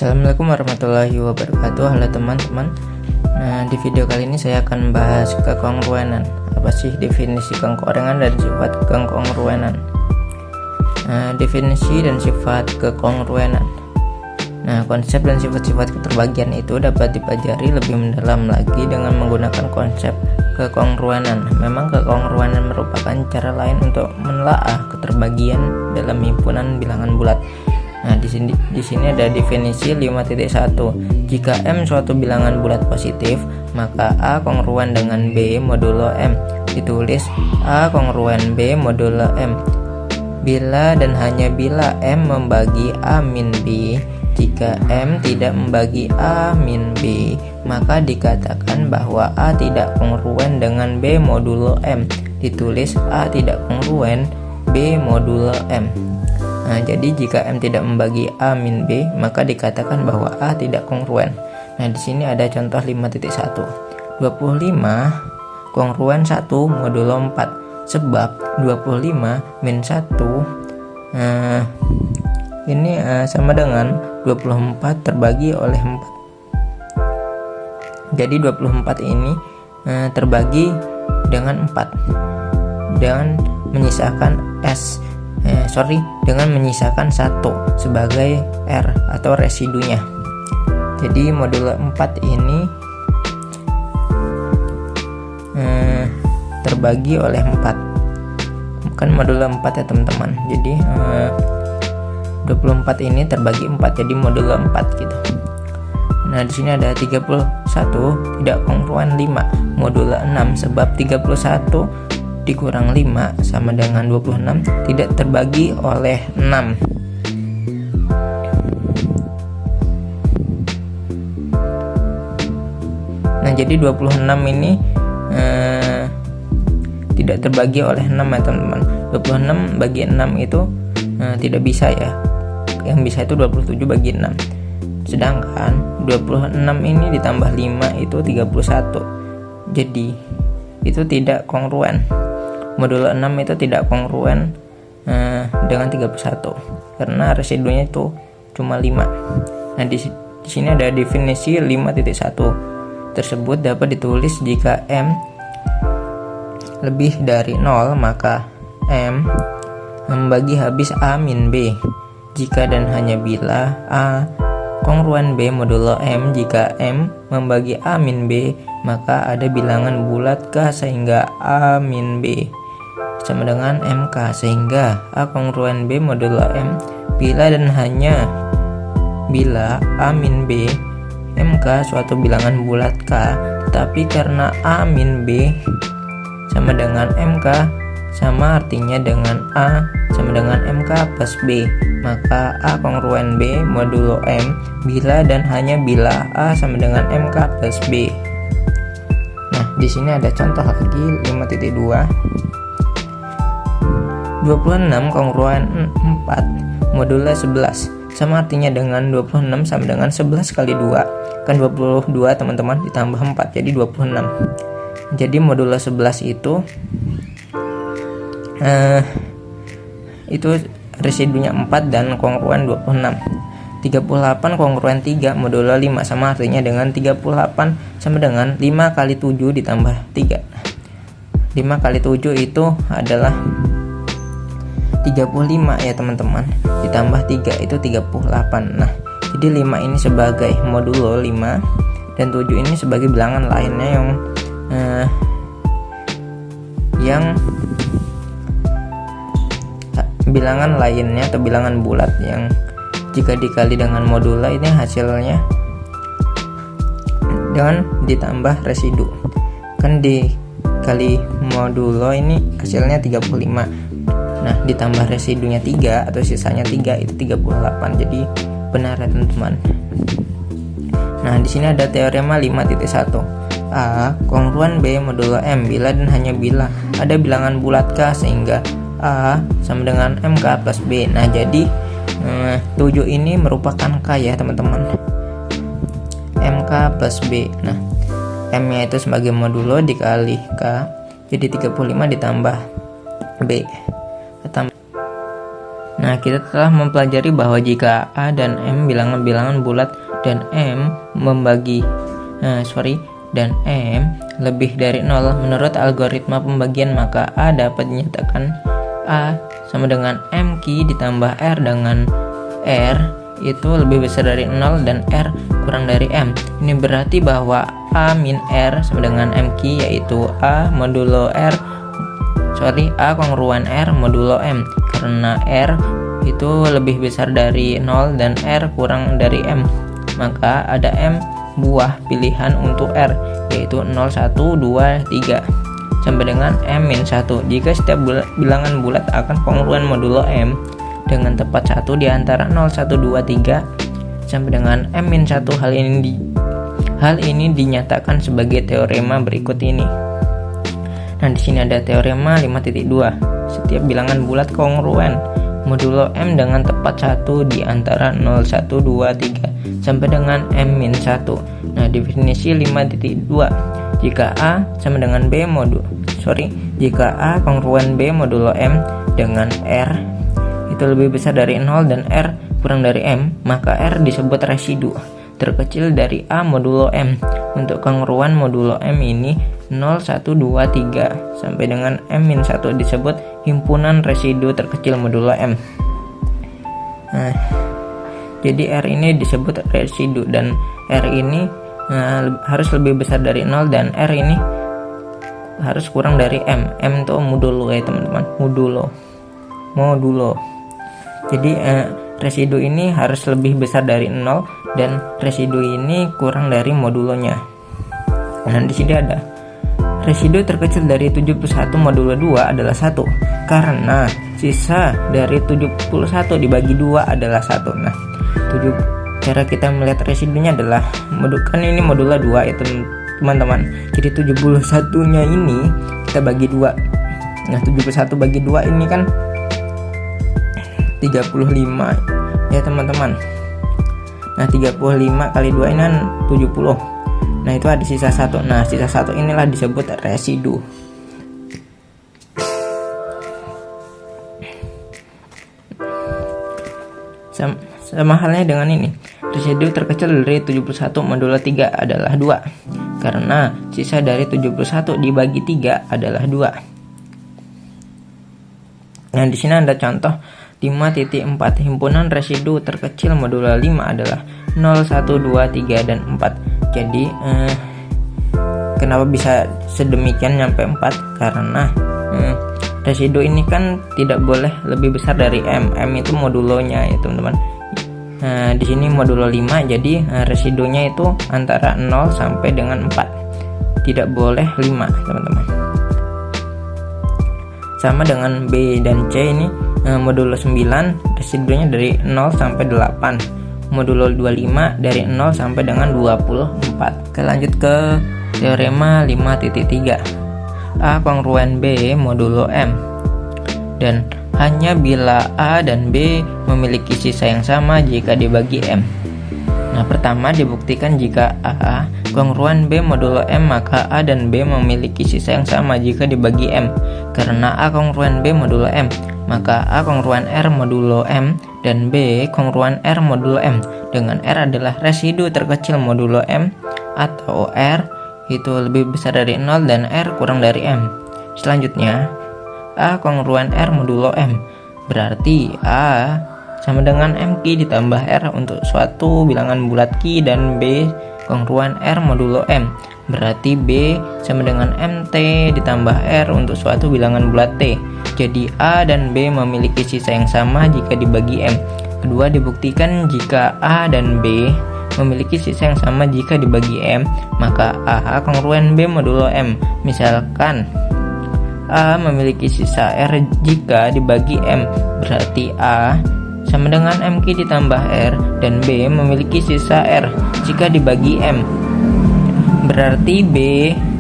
Assalamualaikum warahmatullahi wabarakatuh. Halo teman-teman. Nah, di video kali ini saya akan bahas kekongruenan. Apa sih definisi kekongruenan dan sifat kekongruenan? Definisi dan sifat kekongruenan. Nah, konsep dan sifat-sifat keterbagian itu dapat dipelajari lebih mendalam lagi dengan menggunakan konsep kekongruenan. Memang kekongruenan merupakan cara lain untuk menelaah keterbagian dalam himpunan bilangan bulat. Nah, di sini ada definisi 5.1. Jika M suatu bilangan bulat positif, maka A kongruen dengan B modulo M. Ditulis A kongruen B modulo M. Bila dan hanya bila M membagi A min B. Jika M tidak membagi A min B, maka dikatakan bahwa A tidak kongruen dengan B modulo M. Ditulis A tidak kongruen B modulo M. Nah, jadi jika M tidak membagi A min B, maka dikatakan bahwa A tidak kongruen. Nah, di sini ada contoh 5.1. 25 kongruen 1 modulo 4. Sebab 25 min 1 ini sama dengan 24 terbagi oleh 4. Jadi 24 ini terbagi dengan 4 dengan menyisakan dengan menyisakan 1 sebagai R atau residunya. Jadi modulo 4 ini terbagi oleh 4. Bukan modulo 4 ya teman-teman. Jadi 24 ini terbagi 4 jadi modulo 4 gitu. Nah, di sini ada 31 tidak kongruen 5 modulo 6 sebab 31 dikurang 5 sama dengan 26 tidak terbagi oleh 6. Nah, jadi 26 ini tidak terbagi oleh 6 ya teman-teman. 26 bagi 6 itu tidak bisa ya. Yang bisa itu 27 bagi 6. Sedangkan 26 ini ditambah 5 itu 31. Jadi itu tidak kongruen. Modulo 6 itu tidak kongruen dengan 31 karena residunya itu cuma 5. Nah, di sini ada definisi 5.1 tersebut dapat ditulis jika M lebih dari 0 maka M membagi habis A min B. Jika dan hanya bila A kongruen B modulo M. Jika M membagi A min B, maka ada bilangan bulat K sehingga A min B sama dengan MK sehingga A kongruen B modulo M. Bila dan hanya bila A min B MK suatu bilangan bulat K, tetapi karena A min B sama dengan MK sama artinya dengan A sama dengan MK plus B, maka A kongruen B modulo M bila dan hanya bila A sama dengan MK plus B. Nah, di sini ada contoh lagi 5.2. 26 kongruen 4 modulo 11 sama artinya dengan 26 sama dengan 11 kali 2 kan 22 teman-teman ditambah 4 jadi 26. Jadi modulo 11 itu residunya 4 dan kongruen 26. 38 kongruen 3 modulo 5 sama artinya dengan 38 sama dengan 5 kali 7 ditambah 3. 5 kali 7 itu adalah 35 ya teman-teman, ditambah 3 itu 38. Nah, jadi 5 ini sebagai modulo 5 dan 7 ini sebagai bilangan lainnya yang bilangan lainnya atau bilangan bulat yang jika dikali dengan modulo ini hasilnya dengan ditambah residu. Kan dikali modulo ini hasilnya 35. Nah, ditambah residunya 3 atau sisanya 3 itu 38. Jadi benar ya teman-teman. Nah, di sini ada teorema 5.1. A kongruen B modulo M bila dan hanya bila ada bilangan bulat K sehingga A sama dengan MK plus B. Nah, jadi 7 ini merupakan K ya teman-teman. MK plus B. Nah, M nya itu sebagai modulo dikali K jadi 35 ditambah B. Nah, Nah, kita telah mempelajari bahwa jika A dan M bilangan-bilangan bulat dan M lebih dari 0 menurut algoritma pembagian, maka A dapat dinyatakan A sama dengan M-Ki ditambah R dengan R itu lebih besar dari 0 dan R kurang dari M. Ini berarti bahwa A min R sama dengan M-Ki, yaitu A kongruan R modulo M, karena R itu lebih besar dari 0 dan R kurang dari M, maka ada M buah pilihan untuk R, yaitu 0, 1, 2, 3 sampai dengan M-1. Jika setiap bilangan bulat akan kongruan modulo M dengan tepat 1 di antara 0, 1, 2, 3 sampai dengan M-1, hal ini dinyatakan sebagai teorema berikut ini. Nah, di sini ada teorema 5.2. Setiap bilangan bulat kongruan modulo M dengan tepat 1 di antara 0, 1, 2, 3 sampai dengan M-1. Nah, definisi 5.2. Jika A sama dengan jika A kongruan B modulo M dengan R itu lebih besar dari 0 dan R kurang dari M, maka R disebut residu terkecil dari A modulo M. Untuk kongruan modulo M ini 0, 1, 2, 3 sampai dengan M-1 disebut himpunan residu terkecil modulo M. Nah, jadi R ini disebut residu dan R ini harus lebih besar dari 0 dan R ini harus kurang dari M. M itu modulo ya teman-teman, modulo. Jadi residu ini harus lebih besar dari 0 dan residu ini kurang dari modulonya. Nah, di sini ada residu terkecil dari 71 modulo 2 adalah 1 karena sisa dari 71 dibagi 2 adalah 1. Nah, cara kita melihat residunya adalah kan ini modulo 2 ya teman-teman. Jadi 71-nya ini kita bagi 2. Nah, 71 bagi 2 ini kan 35 ya teman-teman. Nah, 35 kali 2 ini kan 70. Nah, itu ada sisa 1. Nah, sisa 1 inilah disebut residu. Sama halnya dengan ini. Residu terkecil dari 71 modulo 3 adalah 2 karena sisa dari 71 dibagi 3 adalah 2. Nah, di sini ada contoh 5.4. Himpunan residu terkecil modulo 5 adalah 0, 1, 2, 3 dan 4. Jadi kenapa bisa sedemikian nyampe 4? Karena residu ini kan tidak boleh lebih besar dari M. M itu modulonya ya teman-teman. Nah, di sini modulo 5, jadi residunya itu antara 0 sampai dengan 4. Tidak boleh 5 teman-teman. Sama dengan B dan C ini modulo 9 residunya dari 0 sampai 8. Modulo 25 dari 0 sampai dengan 24. Kita lanjut ke teorema 5.3. A kongruan B modulo M. Dan hanya bila A dan B memiliki sisa yang sama jika dibagi M. Nah, pertama dibuktikan jika A kongruan B modulo M, maka A dan B memiliki sisa yang sama jika dibagi M. Karena A kongruan B modulo M, maka A kongruan R modulo M dan B kongruan R modulo M, dengan R adalah residu terkecil modulo M atau R itu lebih besar dari 0 dan R kurang dari M. Selanjutnya A kongruan R modulo M, berarti A sama dengan M-Ki ditambah R untuk suatu bilangan bulat Ki, dan B kongruan R modulo M, berarti B sama dengan MT ditambah R untuk suatu bilangan bulat T. Jadi A dan B memiliki sisa yang sama jika dibagi M. Kedua dibuktikan jika A dan B memiliki sisa yang sama jika dibagi M, maka A kongruan B modulo M. Misalkan A memiliki sisa R jika dibagi M, berarti A sama dengan M-Ki ditambah R, dan B memiliki sisa R jika dibagi M, berarti B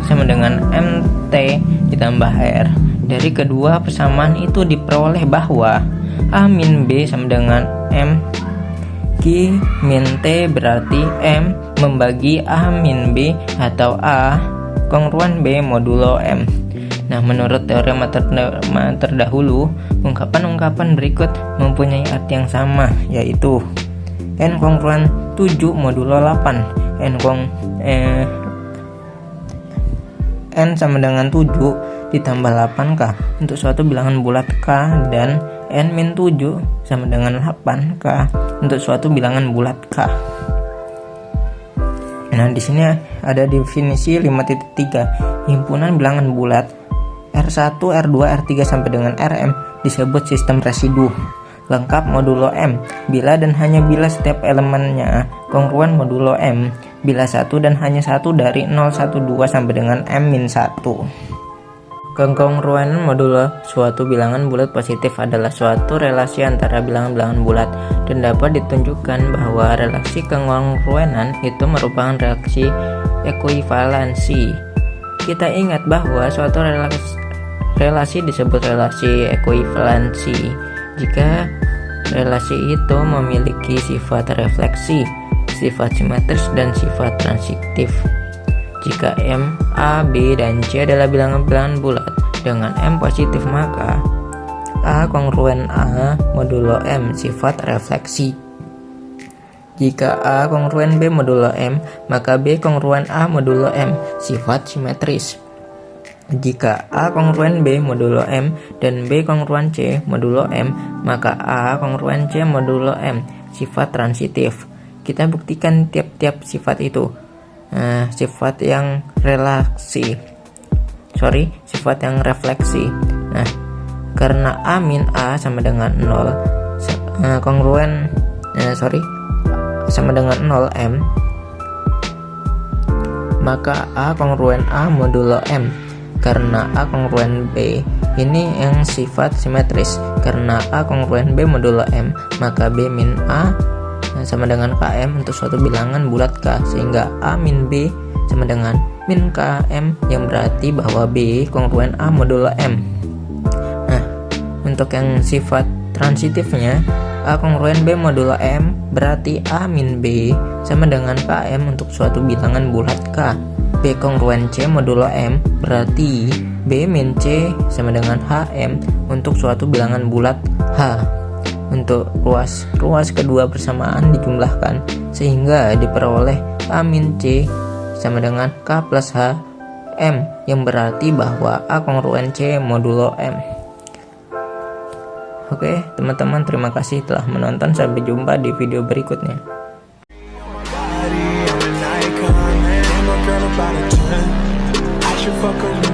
sama dengan MT ditambah R. Dari kedua persamaan itu diperoleh bahwa A min B sama dengan M Ki min T, berarti M membagi A min B atau A kongruan B modulo M. Nah, menurut teorema terdahulu, ungkapan-ungkapan berikut mempunyai arti yang sama, yaitu n kongruen 7 modulo 8, n sama dengan 7 ditambah 8K untuk suatu bilangan bulat K, dan n-7 sama dengan 8K untuk suatu bilangan bulat K. Nah, di sini ada definisi 5.3. Himpunan bilangan bulat R1, R2, R3 sampai dengan Rm disebut sistem residu lengkap modulo M bila dan hanya bila setiap elemennya kongruen modulo M, bila satu dan hanya satu dari 0, 1, 2 sampai dengan M-1. Kekongruenan modulo suatu bilangan bulat positif adalah suatu relasi antara bilangan-bilangan bulat dan dapat ditunjukkan bahwa relasi kekongruenan itu merupakan relasi ekuivalensi. Kita ingat bahwa suatu relasi disebut relasi ekuivalensi jika relasi itu memiliki sifat refleksi, sifat simetris, dan sifat transitif. Jika M, A, B, dan C adalah bilangan-bilangan bulat dengan M positif, maka A kongruen A modulo M sifat refleksi. Jika A kongruen B modulo M, maka B kongruen A modulo M sifat simetris. Jika A kongruen B modulo M dan B kongruen C modulo M, maka A kongruen C modulo M sifat transitif. Kita buktikan tiap-tiap sifat itu. Sifat yang sifat yang refleksi. Nah, karena A min A sama dengan 0, sama dengan 0 M, maka A kongruen A modulo M. Karena A kongruen B, ini yang sifat simetris. Karena A kongruen B modulo M, maka B min A sama dengan KM untuk suatu bilangan bulat K, sehingga A min B sama dengan min KM, yang berarti bahwa B kongruen A modulo M. Nah, untuk yang sifat transitifnya, A kongruen B modulo M berarti A min B sama dengan KM untuk suatu bilangan bulat K. B kongruen C modulo M berarti B min C sama dengan HM untuk suatu bilangan bulat H. Untuk ruas kedua persamaan dijumlahkan sehingga diperoleh A min C sama dengan K plus H M, yang berarti bahwa A kongruen C modulo M. Oke, teman-teman, terima kasih telah menonton. Sampai jumpa di video berikutnya. About a 10, I should fuck around.